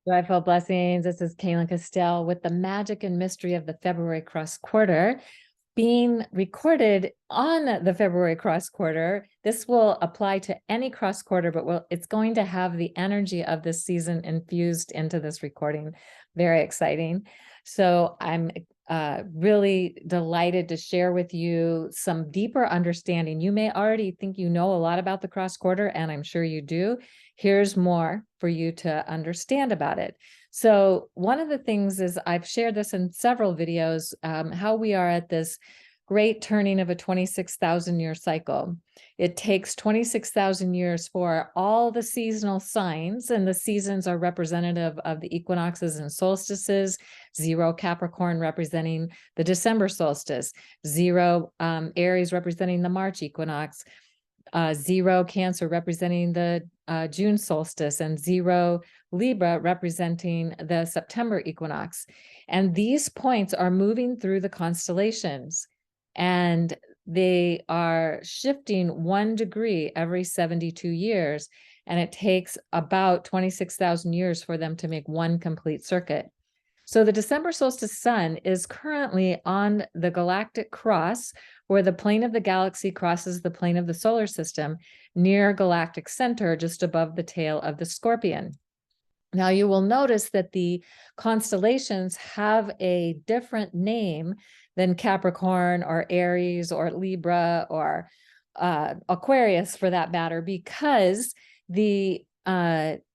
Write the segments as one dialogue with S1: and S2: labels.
S1: Joyful blessings. This is Kaylin Castell with the magic and mystery of the February cross quarter being recorded on the February cross quarter. This will apply to any cross quarter, but it's going to have the energy of this season infused into this recording. Very exciting. So I'm really delighted to share with you some deeper understanding. You may already think you know a lot about the cross quarter, and I'm sure you do. Here's more for you to understand about it. So one of the things is, I've shared this in several videos, how we are at this great turning of a 26,000 year cycle. It takes 26,000 years for all the seasonal signs, and the seasons are representative of the equinoxes and solstices. 0 Capricorn representing the December solstice, 0 Aries representing the March equinox, 0 Cancer representing the June solstice, and 0 Libra representing the September equinox. And these points are moving through the constellations, and they are shifting 1 degree every 72 years. And it takes about 26,000 years for them to make one complete circuit. So the December solstice sun is currently on the galactic cross, where the plane of the galaxy crosses the plane of the solar system, near galactic center, just above the tail of the Scorpion. Now you will notice that the constellations have a different name than Capricorn or Aries or Libra or Aquarius, for that matter, because the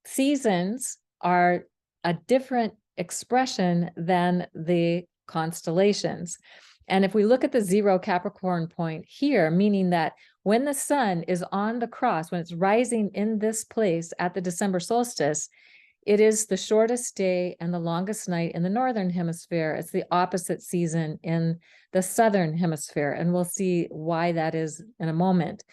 S1: seasons are a different expression than the constellations. And if we look at the 0 Capricorn point here, meaning that when the sun is on the cross, when it's rising in this place at the December solstice, it is the shortest day and the longest night in the northern hemisphere. It's the opposite season in the southern hemisphere, and we'll see why that is in a moment.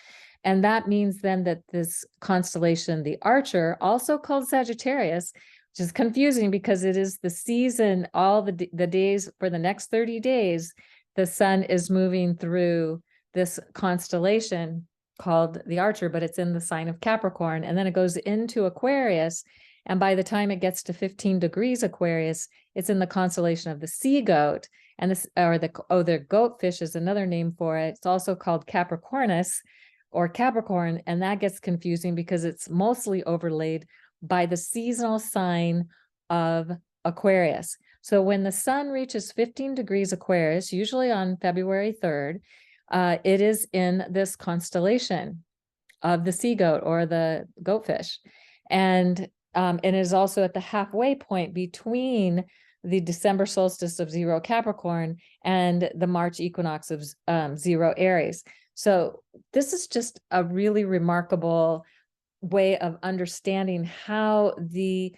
S1: And that means then that this constellation, the Archer, also called Sagittarius, which is confusing because it is the season, all the days for the next 30 days, the sun is moving through this constellation called the Archer, but it's in the sign of Capricorn, and then it goes into Aquarius. And by the time it gets to 15 degrees Aquarius, it's in the constellation of the Sea Goat, and the goatfish is another name for it. It's also called Capricornus or Capricorn, and that gets confusing because it's mostly overlaid by the seasonal sign of Aquarius. So when the sun reaches 15 degrees Aquarius, usually on February 3rd, it is in this constellation of the Sea Goat or the goatfish. And it is also at the halfway point between the December solstice of 0 Capricorn and the March equinox of 0 Aries. So this is just a really remarkable way of understanding how the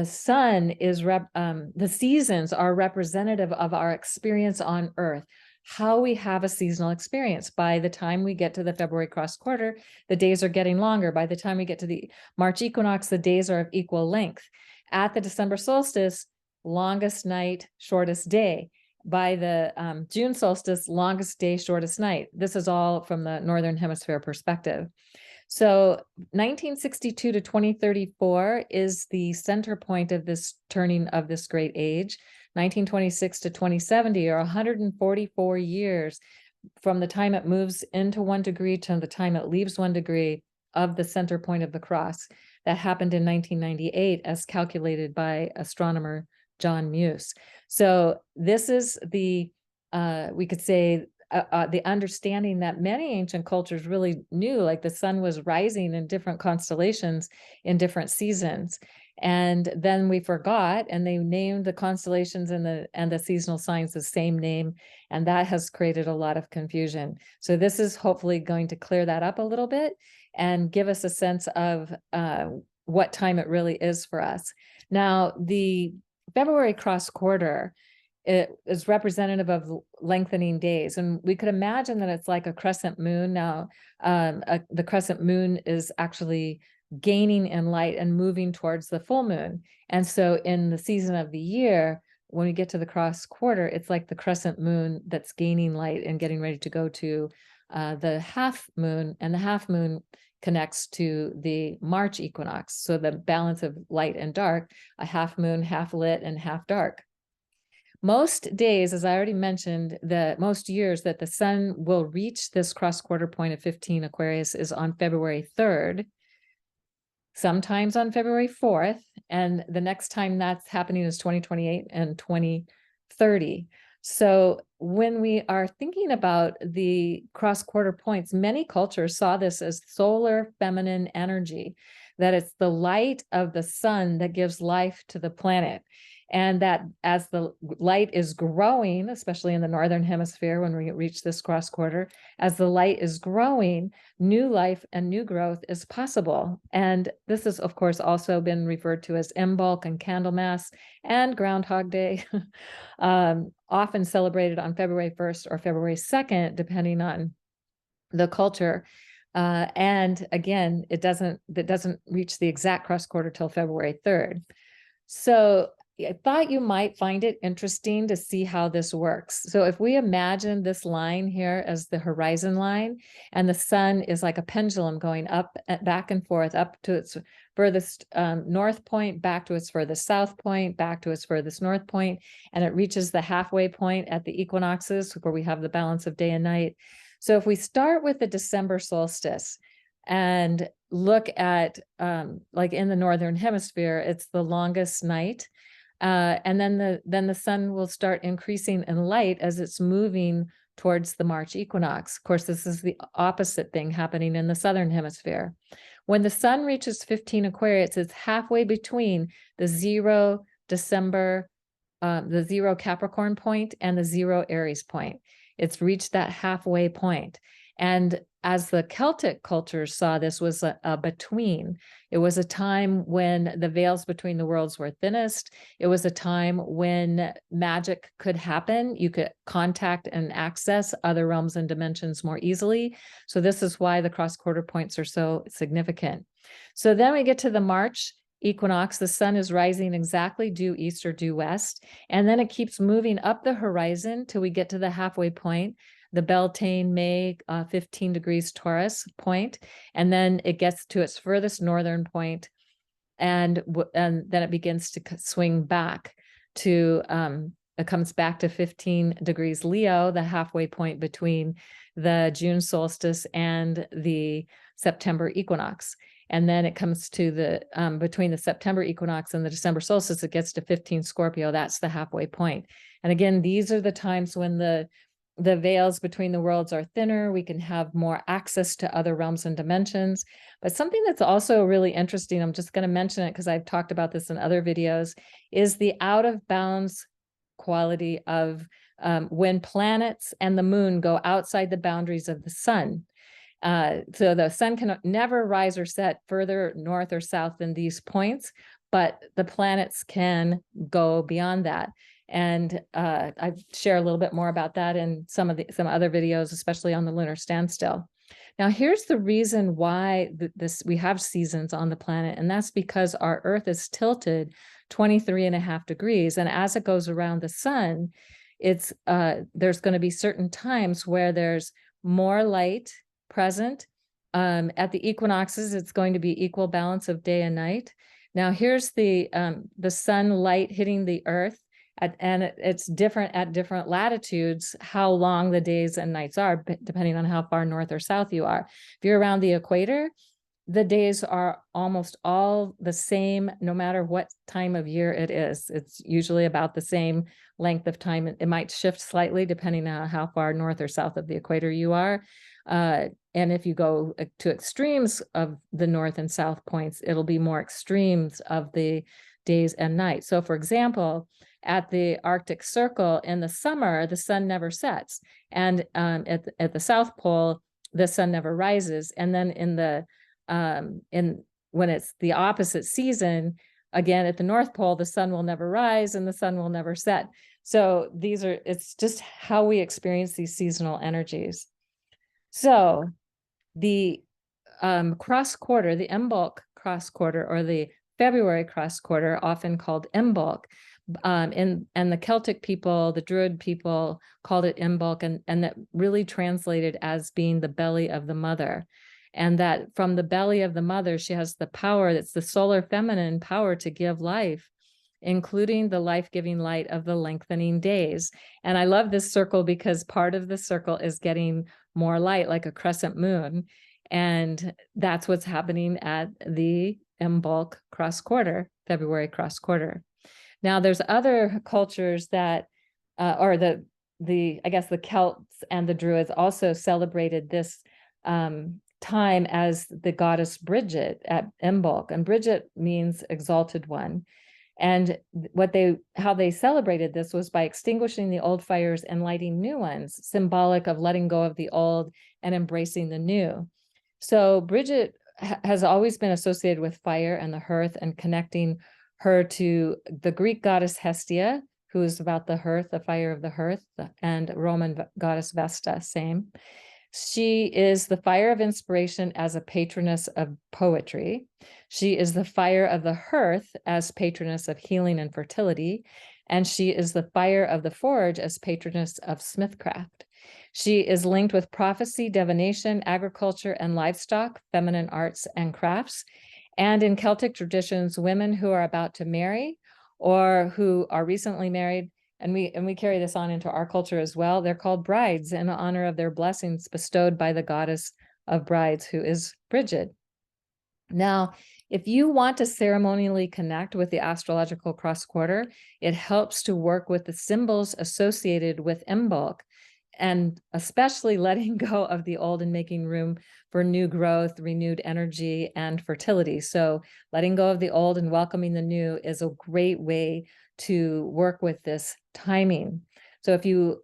S1: sun is the seasons are representative of our experience on Earth, how we have a seasonal experience. By the time we get to the February cross quarter, the days are getting longer. By the time we get to the March equinox, the days are of equal length. At the December solstice, longest night, shortest day. By the June solstice, longest day, shortest night. This is all from the Northern Hemisphere perspective. So 1962 to 2034 is the center point of this turning of this great age. 1926 to 2070 are 144 years from the time it moves into 1 degree to the time it leaves 1 degree of the center point of the cross. That happened in 1998 as calculated by astronomer John Muse. So this is the, we could say, the understanding that many ancient cultures really knew, like the sun was rising in different constellations in different seasons. And then we forgot, and they named the constellations and the seasonal signs the same name, and that has created a lot of confusion. So this is hopefully going to clear that up a little bit and give us a sense of what time it really is for us. Now, the February cross quarter, it is representative of lengthening days. And we could imagine that it's like a crescent moon. Now, the crescent moon is actually gaining in light and moving towards the full moon. And so in the season of the year, when we get to the cross quarter, it's like the crescent moon that's gaining light and getting ready to go to the half moon. And the half moon connects to the March equinox. So the balance of light and dark, a half moon, half lit and half dark. Most days, as I already mentioned, most years that the sun will reach this cross quarter point of 15 Aquarius is on February 3rd, sometimes on February 4th, and the next time that's happening is 2028 and 2030. So when we are thinking about the cross quarter points, many cultures saw this as solar feminine energy, that it's the light of the sun that gives life to the planet. And that as the light is growing, especially in the northern hemisphere, when we reach this cross quarter, as the light is growing, new life and new growth is possible. And this has, of course, also been referred to as Imbolc and Candlemas and Groundhog Day, often celebrated on February 1st or February 2nd, depending on the culture. And again, it doesn't reach the exact cross quarter till February 3rd. So I thought you might find it interesting to see how this works. So if we imagine this line here as the horizon line, and the sun is like a pendulum going up, back and forth, up to its furthest north point, back to its furthest south point, back to its furthest north point, and it reaches the halfway point at the equinoxes where we have the balance of day and night. So if we start with the December solstice and look at, like in the northern hemisphere, it's the longest night. And then the sun will start increasing in light as it's moving towards the March equinox. Of course, this is the opposite thing happening in the southern hemisphere. When the sun reaches 15 Aquarius, it's halfway between the 0 December, the 0 Capricorn point and the 0 Aries point. It's reached that halfway point. And as the Celtic cultures saw, this was a between. It was a time when the veils between the worlds were thinnest. It was a time when magic could happen. You could contact and access other realms and dimensions more easily. So this is why the cross quarter points are so significant. So then we get to the March equinox. The sun is rising exactly due east or due west. And then it keeps moving up the horizon till we get to the halfway point, the Beltane May 15 degrees Taurus point, and then it gets to its furthest northern point, and then it begins to swing back to, it comes back to 15 degrees Leo, the halfway point between the June solstice and the September equinox. And then it comes to the, between the September equinox and the December solstice, it gets to 15 Scorpio. That's the halfway point. And again, these are the times when the veils between the worlds are thinner. We can have more access to other realms and dimensions. But something that's also really interesting, I'm just going to mention it because I've talked about this in other videos, is the out of bounds quality of when planets and the moon go outside the boundaries of the sun. So the sun can never rise or set further north or south than these points, but the planets can go beyond that. And I share a little bit more about that in some other videos, especially on the lunar standstill. Now, here's the reason why we have seasons on the planet, and that's because our Earth is tilted 23.5 degrees. And as it goes around the sun, there's going to be certain times where there's more light present. At the equinoxes, it's going to be equal balance of day and night. Now, here's the sunlight hitting the Earth. And it's different at different latitudes, how long the days and nights are, depending on how far north or south you are. If you're around the equator, the days are almost all the same, no matter what time of year it is. It's usually about the same length of time. It might shift slightly depending on how far north or south of the equator you are. And if you go to extremes of the north and south points, it'll be more extremes of the days and nights. So for example, at the Arctic Circle in the summer, the sun never sets. And at the South Pole, the sun never rises. And then when it's the opposite season, again, at the North Pole, the sun will never rise and the sun will never set. So it's just how we experience these seasonal energies. So the cross quarter, the Imbolc cross quarter, or the February cross quarter, often called Imbolc, and the Celtic people, the Druid people called it Imbolc, and that really translated as being the belly of the mother. and that from the belly of the mother, she has the power, that's the solar feminine power to give life, including the life-giving light of the lengthening days. And I love this circle because part of the circle is getting more light, like a crescent moon. And that's what's happening at the Imbolc cross quarter, February cross quarter. Now, there's other cultures that, or I guess the Celts and the Druids also celebrated this time as the goddess Bridget at Imbolc, and Bridget means exalted one. And how they celebrated this was by extinguishing the old fires and lighting new ones, symbolic of letting go of the old and embracing the new. So Bridget has always been associated with fire and the hearth, and connecting her to the Greek goddess Hestia, who is about the hearth, the fire of the hearth, and Roman goddess Vesta, same. She is the fire of inspiration as a patroness of poetry. She is the fire of the hearth as patroness of healing and fertility. And she is the fire of the forge as patroness of smithcraft. She is linked with prophecy, divination, agriculture, and livestock, feminine arts and crafts. And in Celtic traditions, women who are about to marry or who are recently married, and we carry this on into our culture as well, they're called brides in honor of their blessings bestowed by the goddess of brides, who is Bridget. Now, if you want to ceremonially connect with the astrological cross quarter, it helps to work with the symbols associated with Imbolc, and especially letting go of the old and making room for new growth, renewed energy, and fertility. So letting go of the old and welcoming the new is a great way to work with this timing. So if you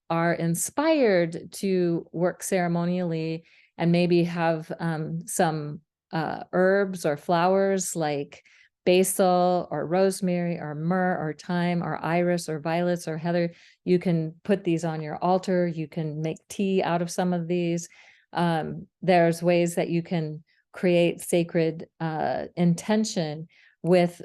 S1: are inspired to work ceremonially and maybe have some herbs or flowers like basil or rosemary or myrrh or thyme or iris or violets or heather, you can put these on your altar. You can make tea out of some of these. There's ways that you can create sacred intention with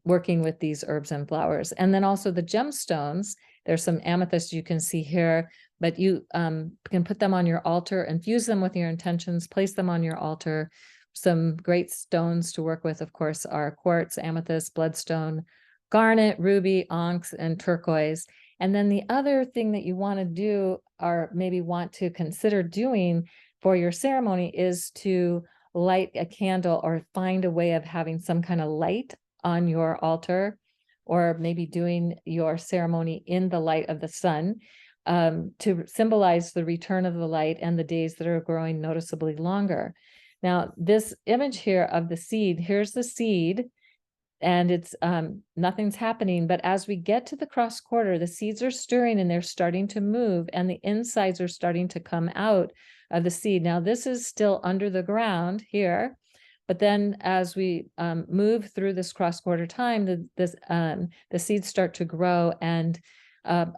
S1: working with these herbs and flowers. And then also the gemstones. There's some amethyst you can see here, but you can put them on your altar, infuse them with your intentions, place them on your altar. Some great stones to work with, of course, are quartz, amethyst, bloodstone, garnet, ruby, onyx, and turquoise. And then the other thing that you want to do, or maybe want to consider doing for your ceremony, is to light a candle or find a way of having some kind of light on your altar, or maybe doing your ceremony in the light of the sun, to symbolize the return of the light and the days that are growing noticeably longer. Now, this image here of the seed, here's the seed, and it's nothing's happening. But as we get to the cross quarter, the seeds are stirring and they're starting to move, and the insides are starting to come out of the seed. Now, this is still under the ground here, but then as we move through this cross quarter time, the seeds start to grow and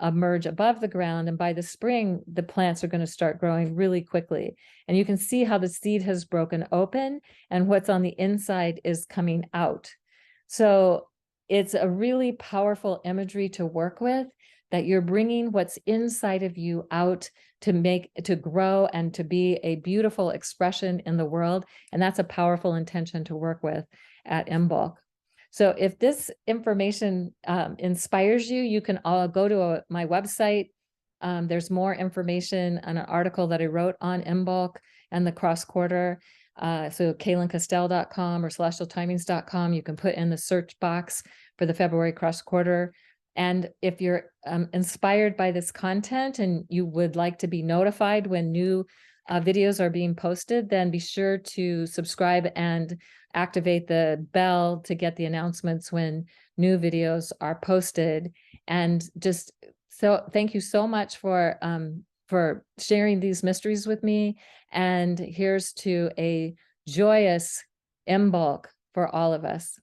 S1: emerge above the ground. And by the spring, the plants are going to start growing really quickly. And you can see how the seed has broken open and what's on the inside is coming out. So it's a really powerful imagery to work with, that you're bringing what's inside of you out to grow and to be a beautiful expression in the world. And that's a powerful intention to work with at Imbolc. So if this information inspires you, you can go to my website. There's more information on an article that I wrote on Imbolc and the cross quarter. So CaylinCastell.com or celestialtimings.com. You can put in the search box for the February cross quarter. And if you're inspired by this content and you would like to be notified when new videos are being posted, then be sure to subscribe and activate the bell to get the announcements when new videos are posted. And just so thank you so much for sharing these mysteries with me. And here's to a joyous Imbolc for all of us.